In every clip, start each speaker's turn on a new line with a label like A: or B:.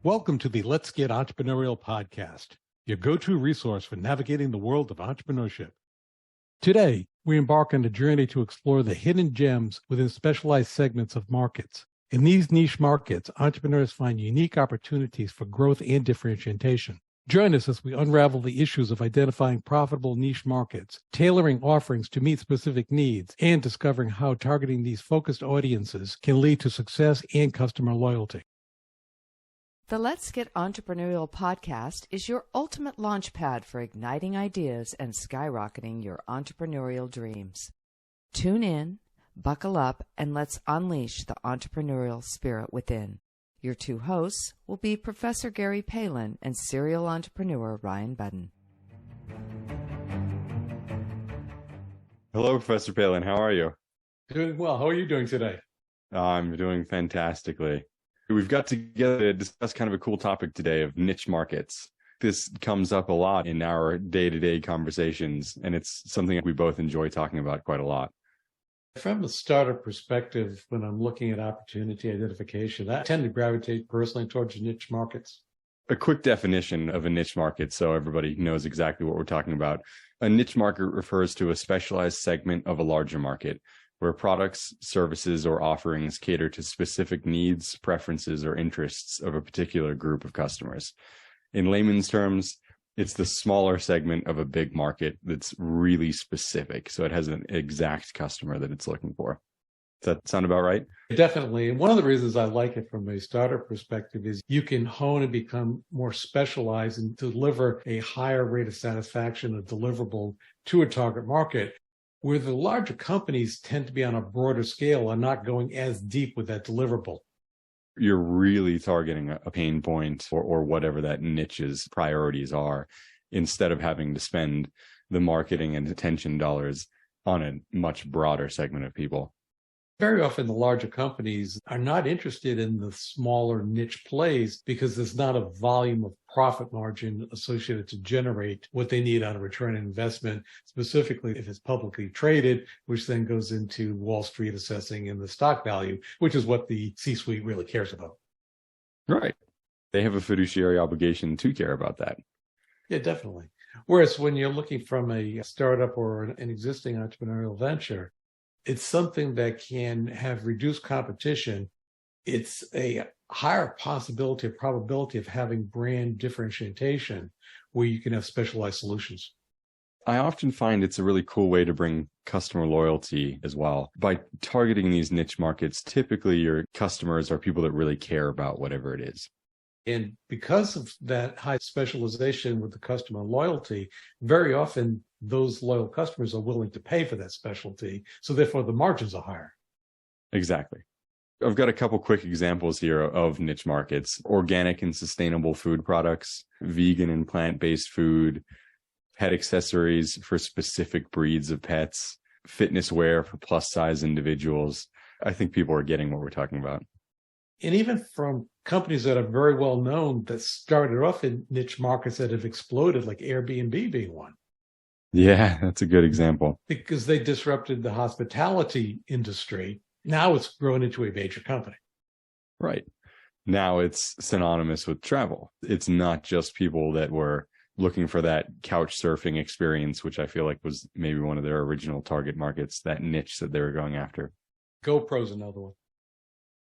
A: Welcome to the Let's Get Entrepreneurial podcast, your go-to resource for navigating the world of entrepreneurship. Today, we embark on a journey to explore the hidden gems within specialized segments of markets. In these niche markets, entrepreneurs find unique opportunities for growth and differentiation. Join us as we unravel the issues of identifying profitable niche markets, tailoring offerings to meet specific needs, and discovering how targeting these focused audiences can lead to success and customer loyalty.
B: The Let's Get Entrepreneurial podcast is your ultimate launchpad for igniting ideas and skyrocketing your entrepreneurial dreams. Tune in, buckle up, and let's unleash the entrepreneurial spirit within. Your two hosts will be Professor Gary Palin and serial entrepreneur Ryan Budden.
C: Hello, Professor Palin. How are you?
A: Doing well. How are you doing today?
C: I'm doing fantastically. We've got together to discuss kind of a cool topic today of niche markets. This comes up a lot in our day-to-day conversations, and it's something we both enjoy talking about quite a lot.
A: From a startup perspective, when I'm looking at opportunity identification, I tend to gravitate personally towards niche markets.
C: A quick definition of a niche market, so everybody knows exactly what we're talking about. A niche market refers to a specialized segment of a larger market, where products, services, or offerings cater to specific needs, preferences, or interests of a particular group of customers. In layman's terms, it's the smaller segment of a big market that's really specific, so it has an exact customer that it's looking for. Does that sound about right?
A: Definitely. And one of the reasons I like it from a startup perspective is you can hone and become more specialized and deliver a higher rate of satisfaction, a deliverable to a target market, where the larger companies tend to be on a broader scale and not going as deep with that deliverable.
C: You're really targeting a pain point or whatever that niche's priorities are, instead of having to spend the marketing and attention dollars on a much broader segment of people.
A: Very often the larger companies are not interested in the smaller niche plays because there's not a volume of profit margin associated to generate what they need on a return on investment, specifically if it's publicly traded, which then goes into Wall Street assessing and the stock value, which is what the C-suite really cares about.
C: Right. They have a fiduciary obligation to care about that.
A: Yeah, definitely. Whereas when you're looking from a startup or an existing entrepreneurial venture, it's something that can have reduced competition. It's a higher possibility or probability of having brand differentiation where you can have specialized solutions.
C: I often find it's a really cool way to bring customer loyalty as well. By targeting these niche markets, typically your customers are people that really care about whatever it is.
A: And because of that high specialization with the customer loyalty, very often those loyal customers are willing to pay for that specialty. So therefore the margins are higher.
C: Exactly. I've got a couple quick examples here of niche markets: organic and sustainable food products, vegan and plant-based food, pet accessories for specific breeds of pets, fitness wear for plus size individuals. I think people are getting what we're talking about.
A: And even from companies that are very well known that started off in niche markets that have exploded, like Airbnb being one.
C: Yeah, that's a good example.
A: Because they disrupted the hospitality industry. Now it's grown into a major company.
C: Right. Now it's synonymous with travel. It's not just people that were looking for that couch surfing experience, which I feel like was maybe one of their original target markets, that niche that they were going after.
A: GoPro's another one.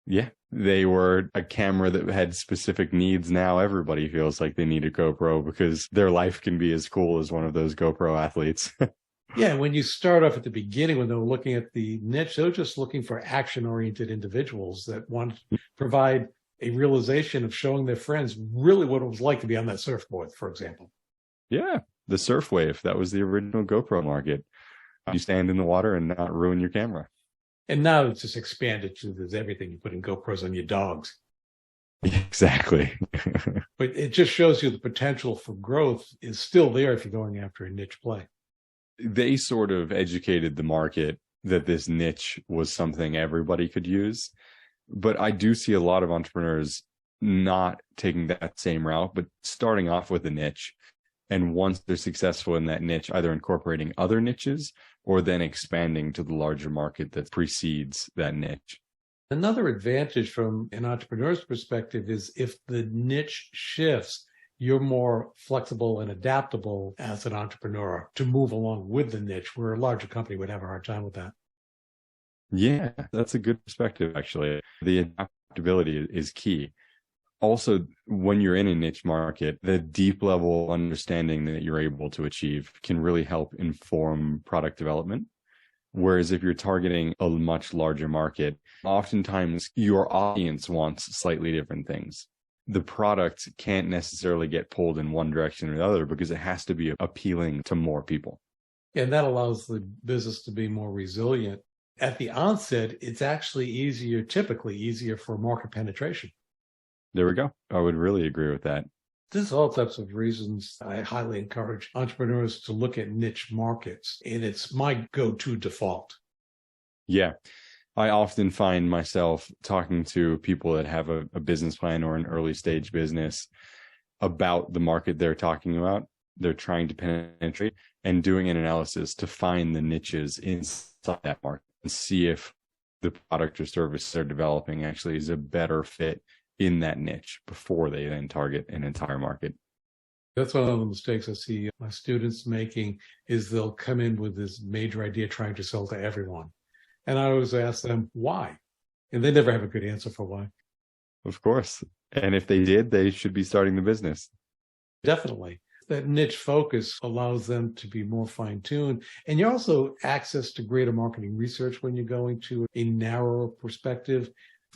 C: Yeah, they were a camera that had specific needs. Now everybody feels like they need a GoPro because their life can be as cool as one of those GoPro athletes.
A: Yeah, when you start off at the beginning, when they were looking at the niche, they were just looking for action-oriented individuals that wanted to provide a realization of showing their friends really what it was like to be on that surfboard, for example.
C: Yeah, the surf wave. That was the original GoPro market. You stand in the water and not ruin your camera.
A: And now it's just expanded to there's everything. You put in GoPros on your dogs.
C: Exactly.
A: But it just shows you the potential for growth is still there if you're going after a niche play.
C: They sort of educated the market that this niche was something everybody could use. But I do see a lot of entrepreneurs not taking that same route, but starting off with a niche. And once they're successful in that niche, either incorporating other niches or then expanding to the larger market that precedes that niche.
A: Another advantage from an entrepreneur's perspective is if the niche shifts, you're more flexible and adaptable as an entrepreneur to move along with the niche, where a larger company would have a hard time with that.
C: Yeah, that's a good perspective, actually. The adaptability is key. Also, when you're in a niche market, the deep level understanding that you're able to achieve can really help inform product development. Whereas if you're targeting a much larger market, oftentimes your audience wants slightly different things. The product can't necessarily get pulled in one direction or the other because it has to be appealing to more people.
A: And that allows the business to be more resilient. At the onset, it's actually typically easier for market penetration.
C: There we go. I would really agree with that.
A: There's all types of reasons I highly encourage entrepreneurs to look at niche markets, and it's my go-to default.
C: Yeah. I often find myself talking to people that have a business plan or an early stage business about the market they're talking about, they're trying to penetrate, and doing an analysis to find the niches inside that market and see if the product or service they're developing actually is a better fit in that niche before they then target an entire market.
A: That's one of the mistakes I see my students making is they'll come in with this major idea trying to sell to everyone. And I always ask them, why? And they never have a good answer for why.
C: Of course. And if they did, they should be starting the business.
A: Definitely. That niche focus allows them to be more fine-tuned. And you also access to greater marketing research when you're going to a narrower perspective.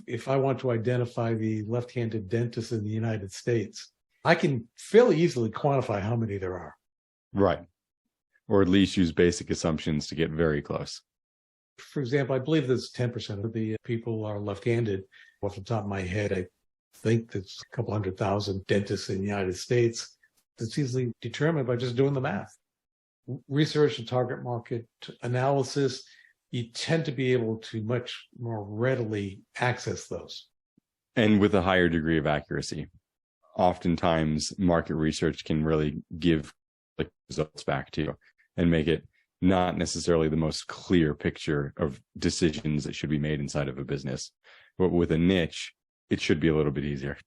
A: If I want to identify the left-handed dentist in the United States, I can fairly easily quantify how many there are.
C: Right. Or at least use basic assumptions to get very close.
A: For example, I believe there's 10% of the people are left-handed. Off the top of my head, I think there's a couple 100,000 dentists in the United States. That's easily determined by just doing the math. Research and target market analysis, you tend to be able to much more readily access those.
C: And with a higher degree of accuracy. Oftentimes, market research can really give results back to you and make it not necessarily the most clear picture of decisions that should be made inside of a business. But with a niche, it should be a little bit easier.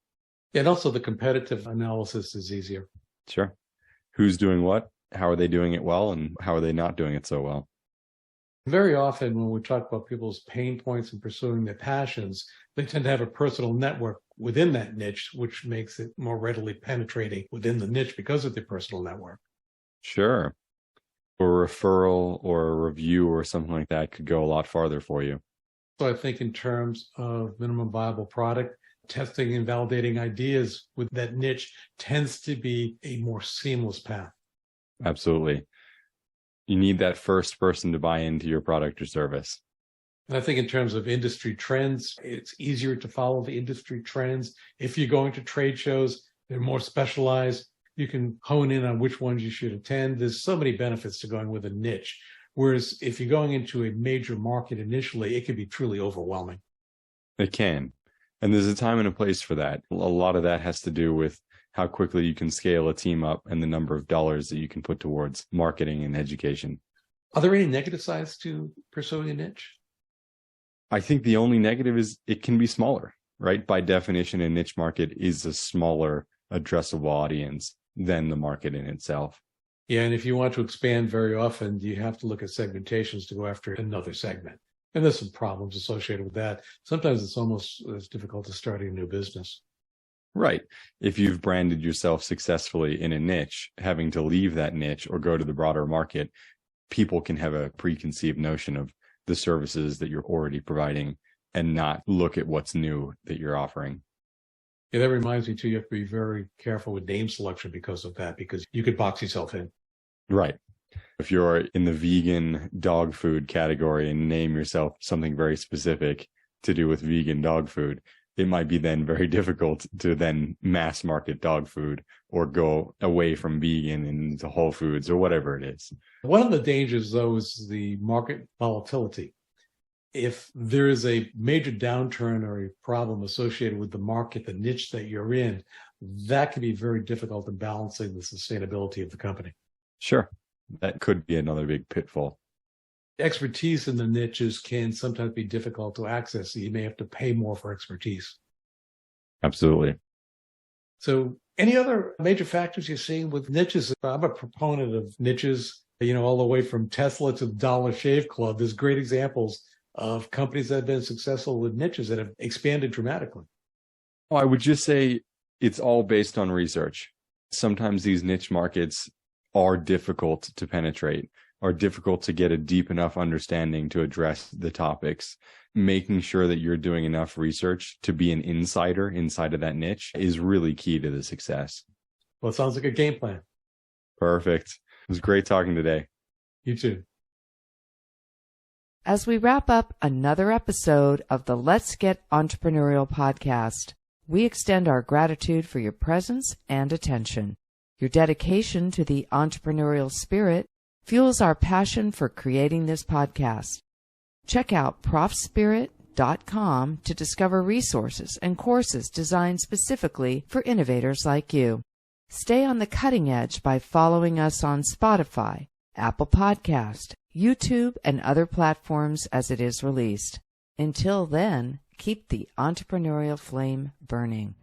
A: And also the competitive analysis is easier.
C: Sure. Who's doing what? How are they doing it well? And how are they not doing it so well?
A: Very often when we talk about people's pain points and pursuing their passions, they tend to have a personal network within that niche, which makes it more readily penetrating within the niche because of their personal network.
C: Sure. A referral or a review or something like that could go a lot farther for you.
A: So I think in terms of minimum viable product, testing and validating ideas with that niche tends to be a more seamless path.
C: Absolutely. You need that first person to buy into your product or service.
A: And I think in terms of industry trends, it's easier to follow the industry trends. If you're going to trade shows, they're more specialized. You can hone in on which ones you should attend. There's so many benefits to going with a niche. Whereas if you're going into a major market initially, it can be truly overwhelming.
C: It can. And there's a time and a place for that. A lot of that has to do with how quickly you can scale a team up and the number of dollars that you can put towards marketing and education.
A: Are there any negative sides to pursuing a niche?
C: I think the only negative is it can be smaller, right? By definition, a niche market is a smaller addressable audience than the market in itself.
A: Yeah, and if you want to expand very often, you have to look at segmentations to go after another segment. And there's some problems associated with that. Sometimes it's almost as difficult as starting a new business.
C: Right. If you've branded yourself successfully in a niche, having to leave that niche or go to the broader market, people can have a preconceived notion of the services that you're already providing and not look at what's new that you're offering.
A: Yeah, that reminds me too, you have to be very careful with name selection because of that, because you could box yourself in.
C: Right. If you're in the vegan dog food category and name yourself something very specific to do with vegan dog food, it might be then very difficult to then mass market dog food or go away from vegan into whole foods or whatever it is.
A: One of the dangers, though, is the market volatility. If there is a major downturn or a problem associated with the market, the niche that you're in, that can be very difficult in balancing the sustainability of the company.
C: Sure. That could be another big pitfall.
A: expertise in the niches can sometimes be difficult to access. So you may have to pay more for expertise.
C: Absolutely.
A: So any other major factors you're seeing with niches? I'm a proponent of niches, all the way from Tesla to the Dollar Shave Club. There's great examples of companies that have been successful with niches that have expanded dramatically.
C: Well, I would just say it's all based on research. Sometimes these niche markets are difficult to penetrate, are difficult to get a deep enough understanding to address the topics. Making sure that you're doing enough research to be an insider inside of that niche is really key to the success.
A: Well, it sounds like a game plan.
C: Perfect. It was great talking today.
A: You too.
B: As we wrap up another episode of the Let's Get Entrepreneurial podcast, we extend our gratitude for your presence and attention. Your dedication to the entrepreneurial spirit fuels our passion for creating this podcast. Check out ProfSpirit.com to discover resources and courses designed specifically for innovators like you. Stay on the cutting edge by following us on Spotify, Apple Podcast, YouTube, and other platforms as it is released. Until then, keep the entrepreneurial flame burning.